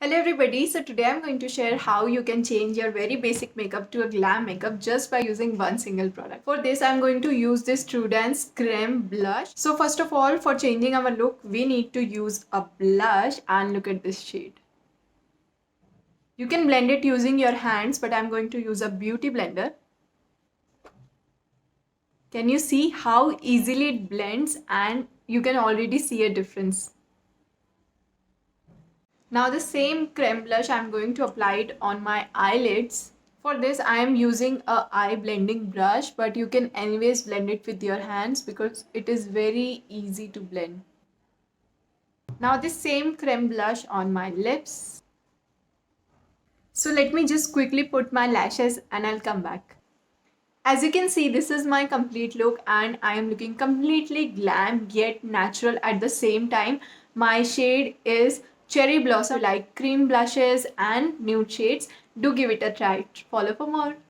Hello everybody, so today I'm going to share how you can change your very basic makeup to a glam makeup just by using one single product. For this I'm going to use this True Dance Creme Blush. So first of all, for changing our look, we need to use a blush and look at this shade. You can blend it using your hands, but I'm going to use a beauty blender. Can you see how easily it blends, and you can already see a difference. Now the same creme blush, I'm going to apply it on my eyelids. For this I am using a eye blending brush, but you can anyways blend it with your hands because it is very easy to blend. Now the same creme blush on my lips. So let me just quickly put my lashes and I'll come back. As you can see, this is my complete look and I am looking completely glam yet natural at the same time. My shade is Cherry Blossom. Like cream blushes and nude shades, do give it a try. Follow for more.